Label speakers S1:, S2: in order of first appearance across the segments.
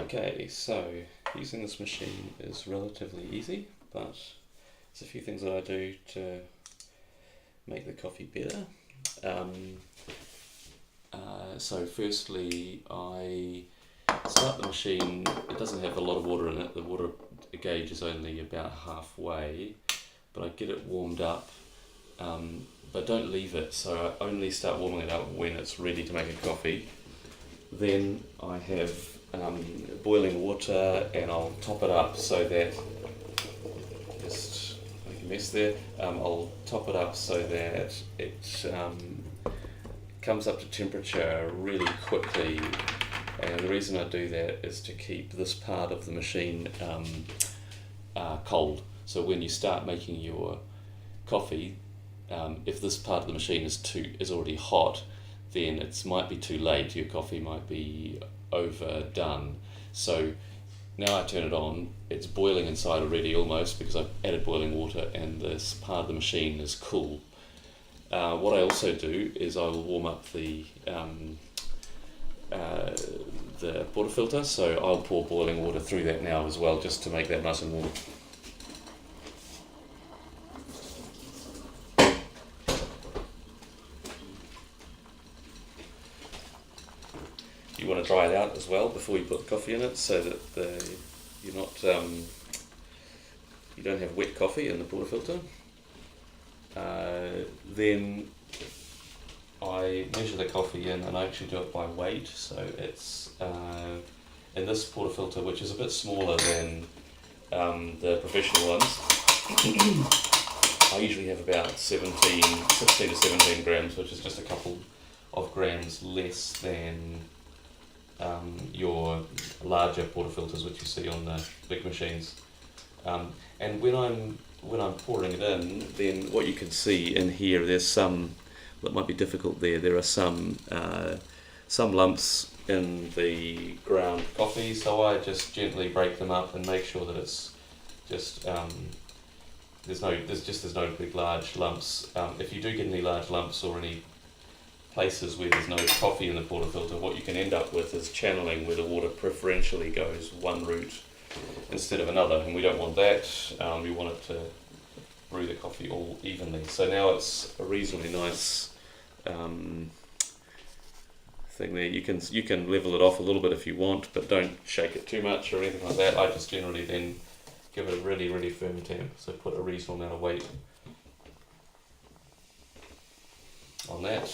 S1: Okay, so using this machine is relatively easy, but there's a few things that I do to make the coffee better. So firstly, I start the machine. It doesn't have a lot of water in it. The water gauge is only about halfway, but I get it warmed up, but don't leave it. So I only start warming it up when it's ready to make a coffee. Then I have boiling water, and I'll top it up so that, just make a mess there, I'll top it up so that it comes up to temperature really quickly. And the reason I do that is to keep this part of the machine cold. So when you start making your coffee, if this part of the machine is already hot, then it might be too late. Your coffee might be overdone. So now I turn it on. It's boiling inside already almost because I've added boiling water, and this part of the machine is cool. What I also do is I will warm up the portafilter, so I'll pour boiling water through that now as well, just to make that nice and warm. You want to dry it out as well before you put the coffee in it, so that you're not you don't have wet coffee in the portafilter. Then I measure the coffee in, and I actually do it by weight. So it's in this portafilter, which is a bit smaller than the professional ones. I usually have about 16 to 17 grams, which is just a couple of grams less than your larger portafilters, which you see on the big machines. And when I'm pouring it in, then what you can see in here, there's some, that might be difficult there. There are some lumps in the ground coffee, so I just gently break them up and make sure that it's just there's no big large lumps. If you do get any large lumps or any places where there's no coffee in the portafilter, what you can end up with is channeling, where the water preferentially goes one route instead of another, and we don't want that. We want it to brew the coffee all evenly. So now it's a reasonably nice thing there. You can level it off a little bit if you want, but don't shake it too much or anything like that. I just generally then give it a really, really firm temp, so put a reasonable amount of weight on that,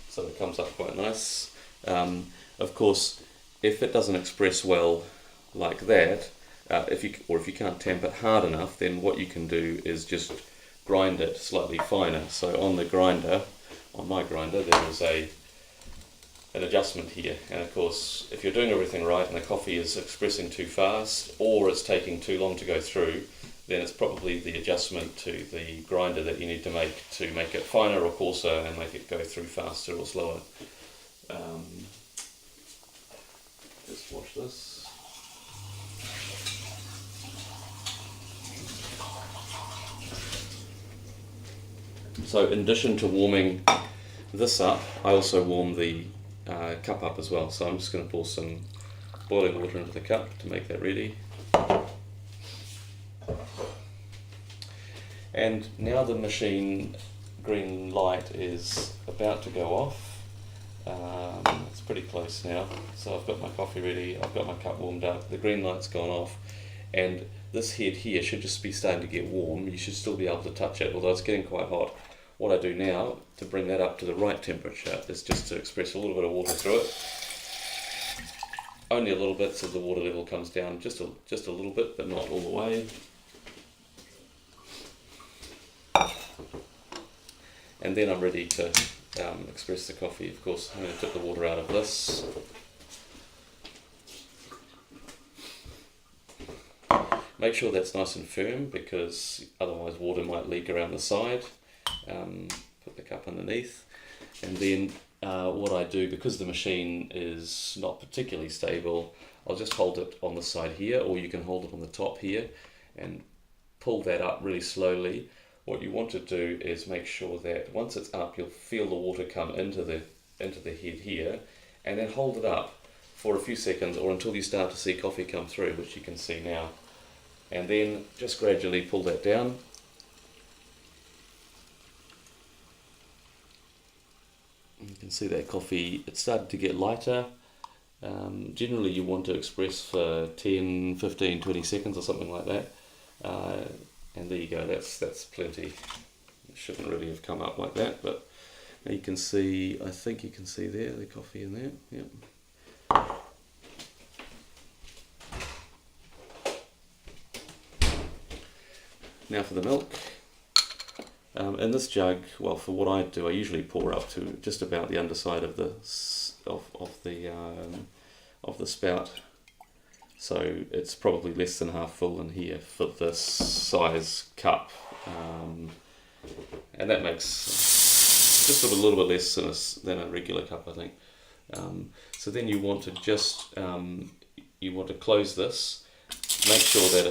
S1: so it comes up quite nice. Of course, if it doesn't express well like that, if you can't tamp it hard enough, then what you can do is just grind it slightly finer. So on my grinder, there is an adjustment here, and of course, if you're doing everything right and the coffee is expressing too fast or it's taking too long to go through, then it's probably the adjustment to the grinder that you need to make it finer or coarser and make it go through faster or slower. Just watch this. So in addition to warming this up, I also warm the cup up as well. So I'm just going to pour some boiling water into the cup to make that ready. And now the machine green light is about to go off. It's pretty close now. So I've got my coffee ready, I've got my cup warmed up, the green light's gone off, and this head here should just be starting to get warm. You should still be able to touch it, although it's getting quite hot. What I do now to bring that up to the right temperature is just to express a little bit of water through it. Only a little bit, so the water level comes down just a little bit, but not all the way. And then I'm ready to express the coffee. Of course, I'm going to tip the water out of this. Make sure that's nice and firm, because otherwise water might leak around the side. Put the cup underneath, and then what I do, because the machine is not particularly stable, I'll just hold it on the side here, or you can hold it on the top here and pull that up really slowly. What you want to do is make sure that once it's up, you'll feel the water come into the head here, and then hold it up for a few seconds, or until you start to see coffee come through, which you can see now. And then just gradually pull that down. You can see that coffee, it's started to get lighter. Generally you want to express for 10, 15, 20 seconds or something like that. And there you go, that's plenty. It shouldn't really have come up like that, but now you can see, I think you can see there, the coffee in there. Yep. Now for the milk. In this jug, well, for what I do, I usually pour up to just about the underside of the spout. So it's probably less than half full in here for this size cup, and that makes just a little bit less than a regular cup, I think. So then you want to just close this. Make sure that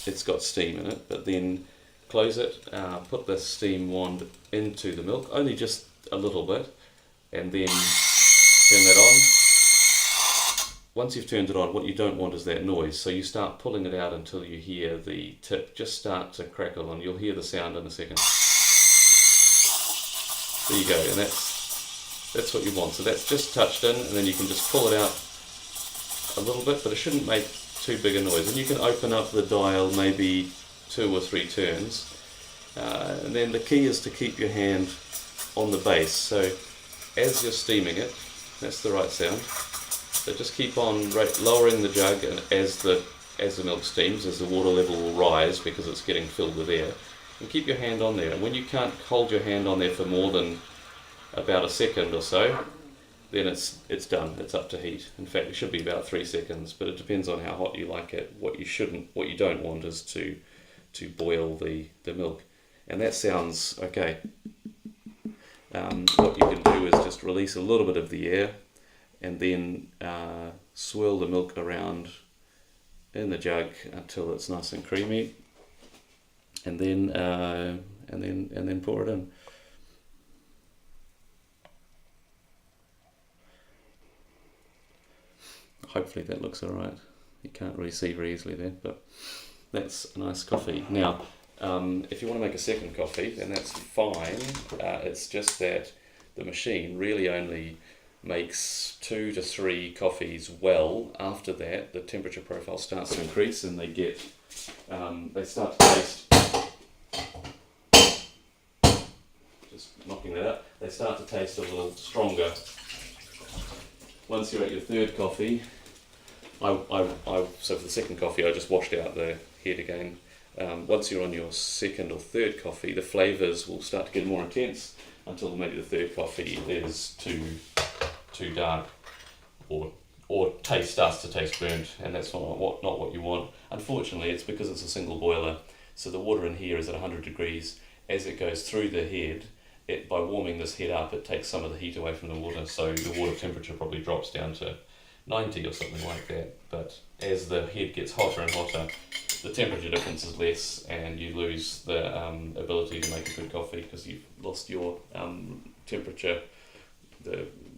S1: it's got steam in it, but then close it, put the steam wand into the milk, only just a little bit, and then turn that on. Once you've turned it on, what you don't want is that noise, so you start pulling it out until you hear the tip just start to crackle, and you'll hear the sound in a second. There you go, and that's what you want. So that's just touched in, and then you can just pull it out a little bit, but it shouldn't make too big a noise. And you can open up the dial maybe 2 or 3 turns, and then the key is to keep your hand on the base. So as you're steaming it, that's the right sound. So just keep on lowering the jug, and as the milk steams, as the water level will rise because it's getting filled with air, and keep your hand on there. And when you can't hold your hand on there for more than about a second or so, then it's done. It's up to heat. In fact, it should be about 3 seconds, but it depends on how hot you like it. What you don't want is to boil the milk, and that sounds okay. What you can do is just release a little bit of the air, and then swirl the milk around in the jug until it's nice and creamy, and then pour it in. Hopefully that looks alright. You can't really see very easily there, but that's a nice coffee. Now, if you want to make a second coffee, then that's fine. It's just that the machine really only makes 2 to 3 coffees well. After that, the temperature profile starts to increase, and they start to taste. Just knocking that up. They start to taste a little stronger. Once you're at your third coffee, so for the second coffee, I just washed out the head again. Once you're on your second or third coffee, the flavours will start to get more intense until maybe the third coffee is too dark, or starts to taste burnt, and that's not what you want. Unfortunately, it's because it's a single boiler, so the water in here is at 100 degrees. As it goes through the head, by warming this head up, it takes some of the heat away from the water, so the water temperature probably drops down to 90 or something like that. But as the head gets hotter and hotter, the temperature difference is less, and you lose the ability to make a good coffee because you've lost your temperature,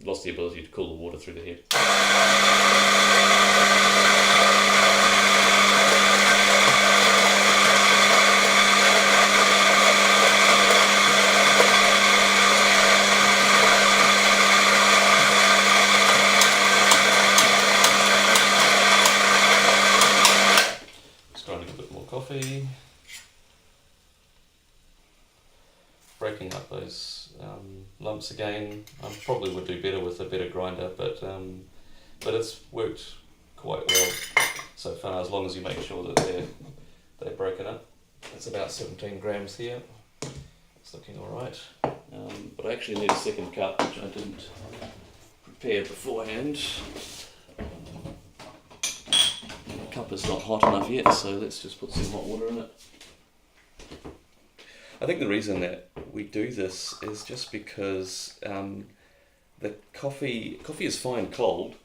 S1: lost the ability to cool the water through the head. Coffee, breaking up those lumps again. I probably would do better with a better grinder, but it's worked quite well so far, as long as you make sure that they're broken up. It's about 17 grams here. It's looking all right, but I actually need a second cup, which I didn't prepare beforehand. The cup is not hot enough yet, so let's just put some hot water in it. I think the reason that we do this is just because the coffee is fine cold,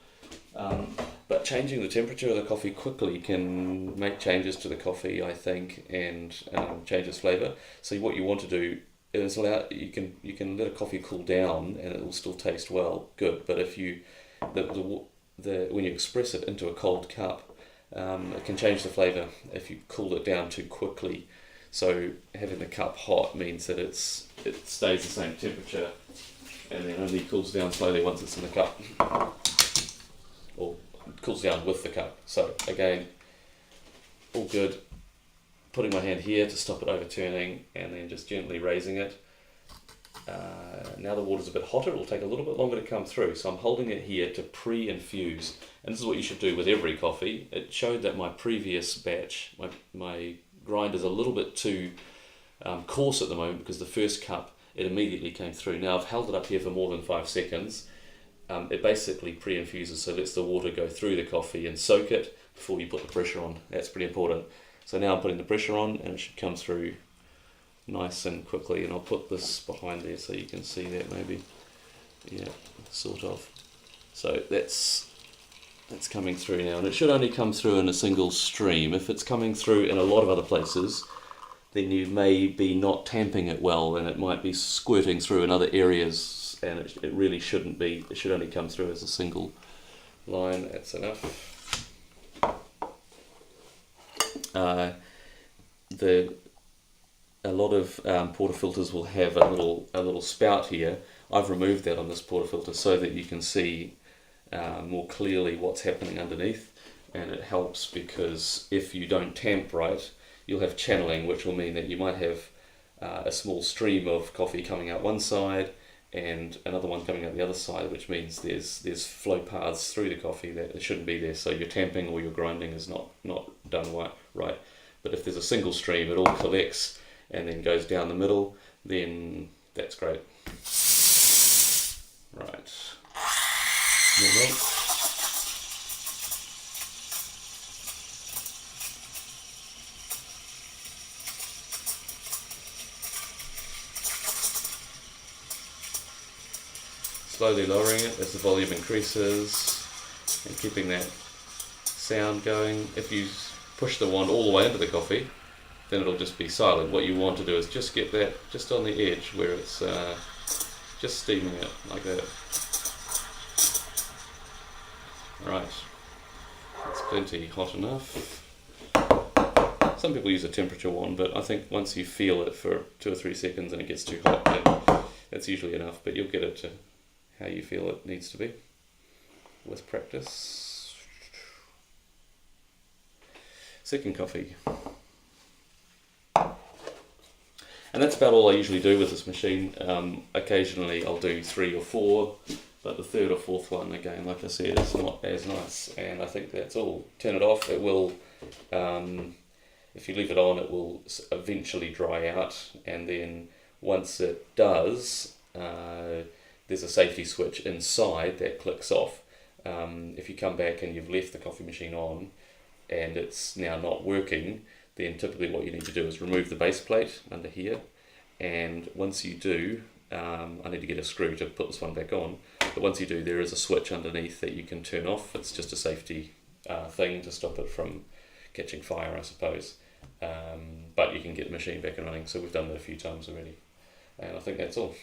S1: but changing the temperature of the coffee quickly can make changes to the coffee, I think, and change its flavour. So what you want to do it's allowed, you can let a coffee cool down and it will still taste good. But if you when you express it into a cold cup, it can change the flavour if you cool it down too quickly. So having the cup hot means that it stays the same temperature and then only cools down slowly once it's in the cup, or cools down with the cup. So again, all good. Putting my hand here to stop it overturning and then just gently raising it. Now the water's a bit hotter, it'll take a little bit longer to come through, so I'm holding it here to pre-infuse, and this is what you should do with every coffee. It showed that my previous batch, my grind is a little bit too coarse at the moment, because the first cup it immediately came through. Now I've held it up here for more than 5 seconds. It basically pre-infuses, so lets the water go through the coffee and soak it before you put the pressure on. That's pretty important. So now I'm putting the pressure on and it should come through nice and quickly, and I'll put this behind there so you can see that maybe. Yeah, sort of. So that's coming through now, and it should only come through in a single stream. If it's coming through in a lot of other places, then you may be not tamping it well, and it might be squirting through in other areas, and it really shouldn't be. It should only come through as a single line. That's enough. A lot of portafilters will have a little spout here. I've removed that on this portafilter so that you can see more clearly what's happening underneath, and it helps because if you don't tamp right, you'll have channeling, which will mean that you might have a small stream of coffee coming out one side and another one coming out the other side, which means there's flow paths through the coffee that shouldn't be there. So your tamping or your grinding is not done right. But if there's a single stream, it all collects and then goes down the middle, then that's great. Right. More milk. Slowly lowering it as the volume increases and keeping that sound going. If you push the wand all the way into the coffee, then it'll just be silent. What you want to do is just get that just on the edge where it's just steaming it like that. Right, that's plenty hot enough. Some people use a temperature wand, but I think once you feel it for 2 or 3 seconds and it gets too hot, then that's usually enough, but you'll get it to how you feel it needs to be with practice. Second coffee. And that's about all I usually do with this machine. Occasionally I'll do 3 or 4, but the third or fourth one, again, like I said, is not as nice. And I think that's all. Turn it off. It will, if you leave it on, it will eventually dry out. And then once it does, there's a safety switch inside that clicks off. If you come back and you've left the coffee machine on and it's now not working, then typically what you need to do is remove the base plate under here, and once you do, I need to get a screw to put this one back on, but once you do, there is a switch underneath that you can turn off. It's just a safety thing to stop it from catching fire, I suppose, but you can get the machine back and running, so we've done that a few times already, and I think that's all.